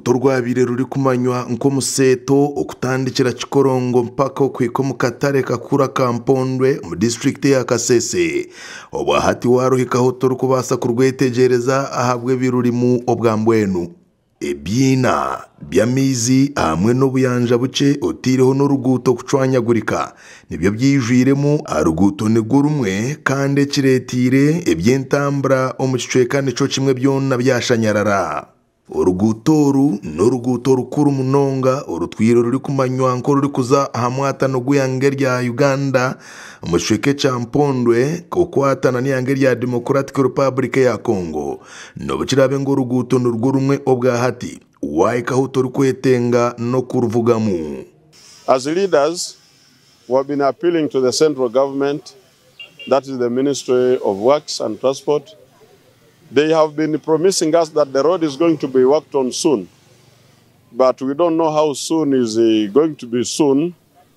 Uruguto rwabire ruri kumanywa nko museto okutandikira Kikorongo mpaka kwiko mu Katare Kakura Kampondwe mu district ya Kasese. Obahati waruhika hoto rukubasa kurwetegereza ahabwe biruri mu obwambwenu. Ebyina byamizi hamwe n'obuyanja buce otiriho n'uruguto kucwanyagurika nibyo byijwiremo aruguto negurumwe kandi kiretire ebyentambra omucweka nico kimwe byonna byashanyarara. Urugutoru n'uruguto rukuru munonga urutwiro ruri kumanywa nko ruri kuza hamwata no guyange rya Uganda umushweke Champondwe kokwatana n'iyange rya Democratic Republic ya Congo no bukirabe ngo uruguto n'urwo rumwe obwahati waika huto kwetenga no kuruvugamu. As leaders, we have been appealing to the central government, that is the Ministry of Works and Transport. They have been promising us that the road is going to be worked on soon, but we don't know how soon is going to be soon,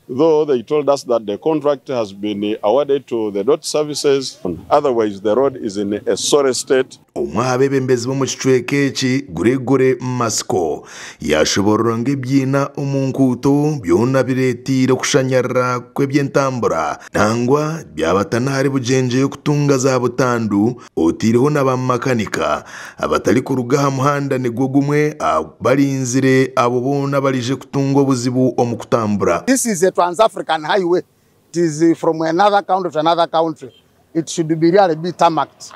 though they told us that the contract has been awarded to the DOT services. Otherwise, the road is in a sorry state. Umwabebembezi bo mu kicweke eki Gregory Masco yashoborora ngebyina omunkuto byona biretire kushanyarra kwebyentambura nangwa byabatana hari bujenje yo kutunga za butandu otiriho n'abamakanika abatari ku rugaha muhanda nego gumwe barinzire abo bona barije kutunga obuzibu omukutambura. This is a trans-African highway. It is from another country to another country. It should be really be tarmacked.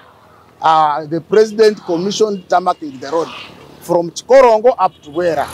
The president commissioned tarmacking the road from Kikorongo up to Wera.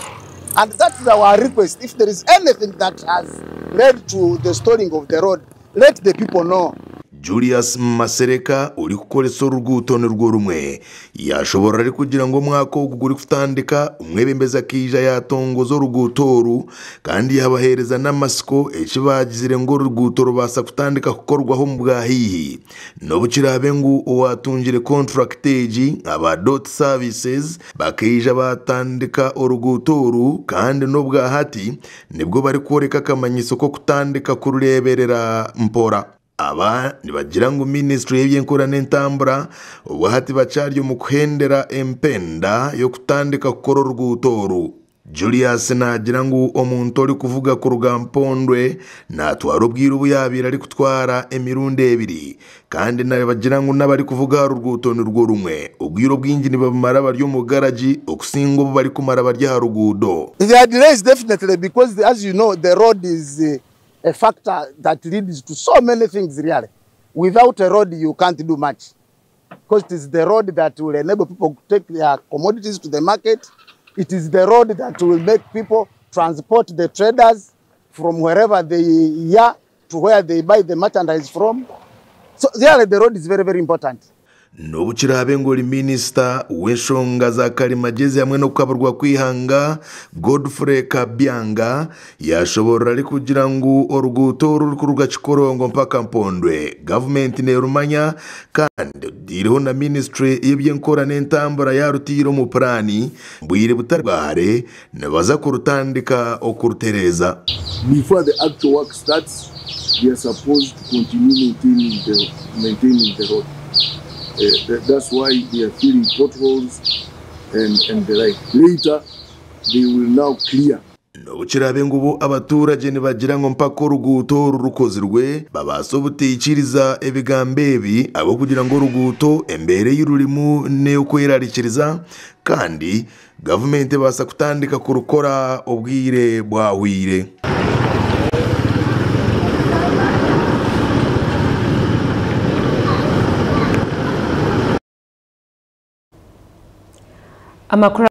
And that is our request. If there is anything that has led to the stalling of the road, let the people know. Julius Masereka uri kukolesa uruguto n'urwo rumwe yashobora ari kugira ngo mwako guri kutandika umwebembeza kija yatongoza urugutoru kandi yabahereza n'amasiko ekibagizire ngo uruguto rubasa kutandika kukorwaho mu bwahihi no bukirabe ngo uwatungire contractage aba DOT services bakija batandika urugutoru kandi no bwahati nibwo bari koreka kamanyiso ko kutandika kurureberera mpora. Aba nibagira ngo Ministry y'ebyenkora n'entambura ubahati bacaryo mu kuhendera empenda yo kutandika kukora urugutoru. Julius nagira ngo omuntu ori kuvuga ku Rugampondwe natwara ubwira ubuyabira ari kutwara emirunde ebiri kandi nabagira ngo nabari kuvuga uruguto n'urwo rumwe ubwiro bwingi ni bamara baryo mu garage okusingo bari kumara barya rugudo. The delay is definitely because as you know the road is a factor that leads to so many things really. Without a road you can't do much because it is the road that will enable people to take their commodities to the market. It is the road that will make people transport the traders from wherever they are to where they buy the merchandise from. So really the road is very, very important. No bukirabe ngo Minister w'enshonga za karimagezi hamwe no kwaburwa kwihanga Godfrey Kabyanga yashobora ari kugira ngo oruguto ruri kuruga Kikorongo mpaka Mpondwe government nerumanya kandi diriho na Ministry y'ebyenkora n'entambura yarutiro mu plani mbwire butarware nabaza kurutandika okurutereza. Before the actual work starts, they are supposed to continue maintaining the road. That's why they are filling potholes and the like. Later, they will now clear. No bukirabe ngubu abaturage nibagira ngo mpaka uruguto rukozirwe babasobuteyikiriza ebigambebi abo kugira ngo uruguto embere y'ururimu ne ukwerarikiriza kandi government basa kutandika kurukora obwire bwahwire. Amakuru